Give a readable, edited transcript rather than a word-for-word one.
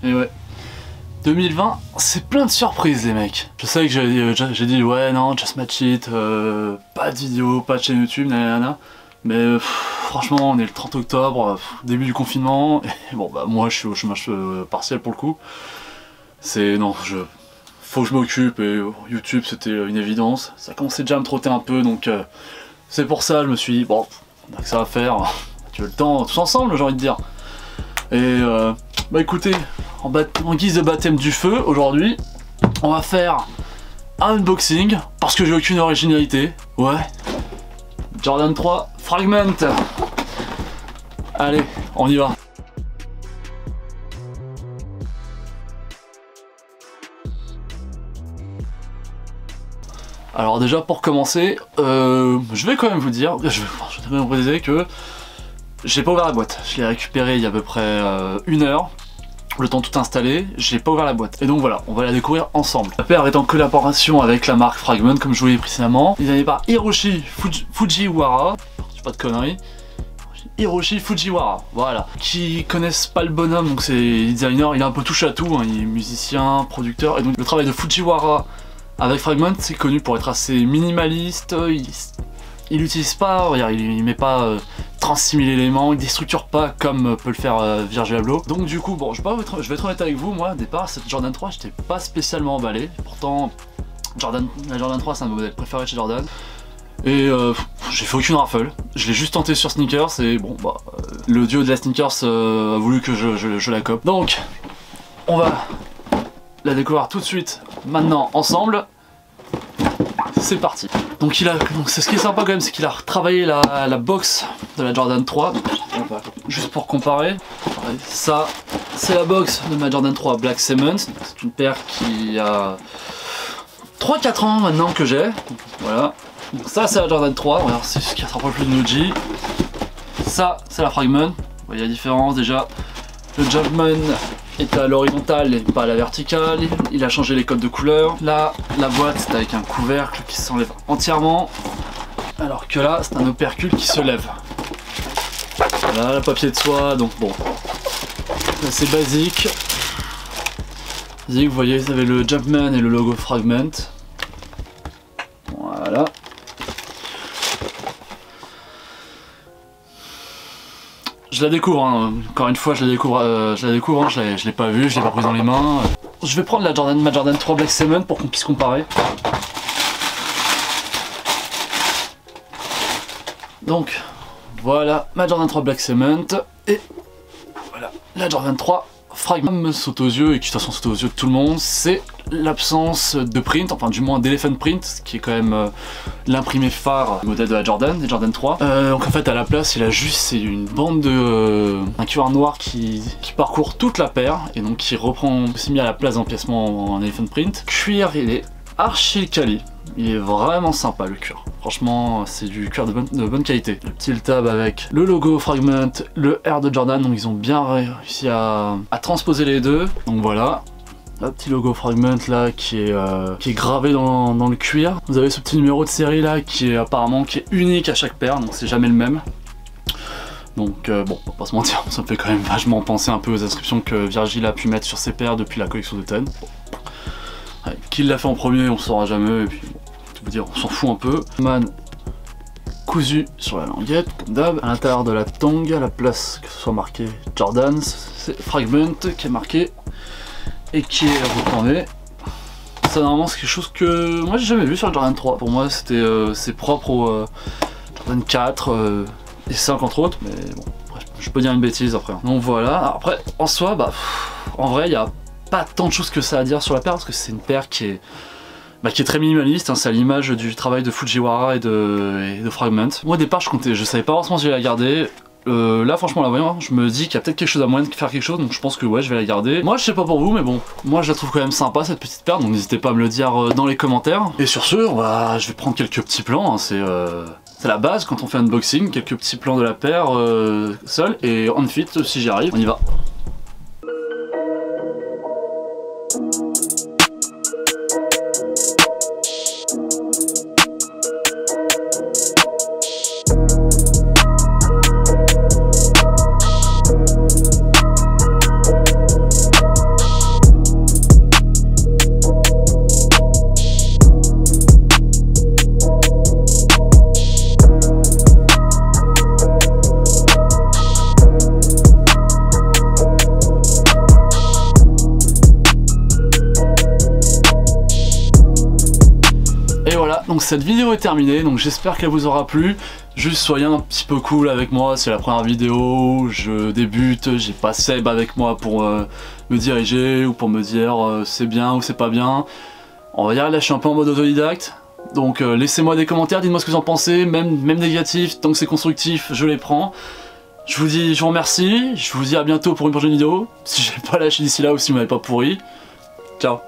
Et ouais. 2020, c'est plein de surprises les mecs. Je sais que j'ai dit ouais non, just match it, pas de vidéo, pas de chaîne YouTube, nanana. Mais franchement on est le 30 octobre, début du confinement, et bon bah moi je suis au chômage partiel pour le coup. C'est non, faut que je m'occupe et YouTube c'était une évidence. Ça commençait déjà à me trotter un peu donc c'est pour ça je me suis dit bon, on a que ça à faire, tu veux le temps tous ensemble j'ai envie de dire. Et bah écoutez, en guise de baptême du feu, aujourd'hui, on va faire un unboxing, parce que j'ai aucune originalité. Ouais. Jordan 3 Fragment. Allez, on y va. Alors déjà, pour commencer, je vais quand même vous dire, je vais quand même vous dire que j'ai pas ouvert la boîte. Je l'ai récupérée il y a à peu près 1 heure. Le temps tout installé, j'ai pas ouvert la boîte. Et donc voilà, on va la découvrir ensemble. La paire est en collaboration avec la marque Fragment, comme je vous l'ai dit précédemment. Designée par Hiroshi Fujiwara. Je dis pas de conneries. Hiroshi Fujiwara, voilà. Qui connaissent pas le bonhomme, donc c'est designer, il a un peu touche à tout, hein. Il est musicien, producteur. Et donc le travail de Fujiwara avec Fragment, c'est connu pour être assez minimaliste. Il n'utilise pas, regarde, il met pas 36 000 éléments, il déstructure pas comme peut le faire Virgil Abloh. Donc du coup, bon, je vais être honnête avec vous, moi au départ, cette Jordan 3, j'étais pas spécialement emballé. Pourtant, la Jordan 3 c'est un de mes modèles préférés de chez Jordan. Et j'ai fait aucune raffle, je l'ai juste tenté sur Sneakers et bon, bah, le duo de la Sneakers a voulu que je la cope. Donc, on va la découvrir tout de suite, maintenant, ensemble. C'est parti. Donc c'est ce qui est sympa quand même, c'est qu'il a retravaillé la box de la Jordan 3. Juste pour comparer, ça c'est la box de ma Jordan 3 Black Cement. C'est une paire qui a 3-4 ans maintenant que j'ai. Voilà. Donc ça c'est la Jordan 3, c'est ce qui se rapproche plus de l'OG. Ça c'est la Fragment. Vous voyez la différence déjà. Le Jumpman est à l'horizontale et pas à la verticale. Il a changé les codes de couleur. Là, la boîte c'est avec un couvercle qui s'enlève entièrement. Alors que là, c'est un opercule qui se lève. Voilà, le papier de soie, donc bon. C'est basique. Vous voyez, vous avez le Jumpman et le logo Fragment. Voilà. Je la découvre, hein. Encore une fois je la découvre, hein. Je l'ai pas vue, je l'ai pas prise dans les mains. Je vais prendre ma Jordan 3 Black Cement pour qu'on puisse comparer. Donc voilà ma Jordan 3 Black Cement et voilà la Jordan 3 Fragment. Me saute aux yeux et qui de toute façon saute aux yeux de tout le monde, c'est l'absence de print, enfin du moins d'elephant print, qui est quand même l'imprimé phare du modèle de la Jordan, des Jordan 3. Donc en fait à la place il a juste, c'est une bande de un QR noir qui parcourt toute la paire et donc qui reprend aussi mis à la place d'empiècement en elephant print. Cuir, il est archi quali, il est vraiment sympa le cuir. Franchement, c'est du cuir de bonne qualité. Le petit tab avec le logo Fragment, le R de Jordan, donc ils ont bien réussi à transposer les deux. Donc voilà, le petit logo Fragment là qui est gravé dans le cuir. Vous avez ce petit numéro de série là qui est unique à chaque paire, donc c'est jamais le même. Donc bon, on va pas se mentir, ça me fait quand même vachement penser un peu aux inscriptions que Virgil a pu mettre sur ses paires depuis la collection d'automne. Bon. Ouais, qui l'a fait en premier, on saura jamais, et puis bon, tout vous dire, on s'en fout un peu. Man cousu sur la languette, comme d'hab. À l'intérieur de la tongue, à la place que ce soit marqué Jordan, c'est Fragment qui est marqué et qui est retourné. Ça normalement c'est quelque chose que moi j'ai jamais vu sur le Jordan 3. Pour moi c'était c'est propre au Jordan 4 et 5 entre autres, mais bon, bref, je peux dire une bêtise après. Donc voilà, alors après en soi, bah en vrai il y a pas tant de choses que ça à dire sur la paire parce que c'est une paire qui est très minimaliste, hein, c'est à l'image du travail de Fujiwara et de Fragment. Moi au départ je savais pas forcément si j'allais la garder. Là franchement la voyant, je me dis qu'il y a peut-être quelque chose à moyen de faire quelque chose, donc je pense que ouais je vais la garder. Moi je sais pas pour vous mais bon, moi je la trouve quand même sympa cette petite paire, donc n'hésitez pas à me le dire dans les commentaires. Et sur ce, je vais prendre quelques petits plans, hein, c'est la base quand on fait un unboxing, quelques petits plans de la paire seul et on fit si j'y arrive, on y va. donc cette vidéo est terminée, donc j'espère qu'elle vous aura plu. Juste soyez un petit peu cool avec moi, c'est la première vidéo, je débute, j'ai pas Seb avec moi pour me diriger ou pour me dire c'est bien ou c'est pas bien. On va dire là je suis un peu en mode autodidacte, donc laissez-moi des commentaires, dites-moi ce que vous en pensez, même négatifs, tant que c'est constructif, je les prends. Je vous remercie, je vous dis à bientôt pour une prochaine vidéo, si j'ai pas lâché d'ici là ou si vous m'avez pas pourri. Ciao.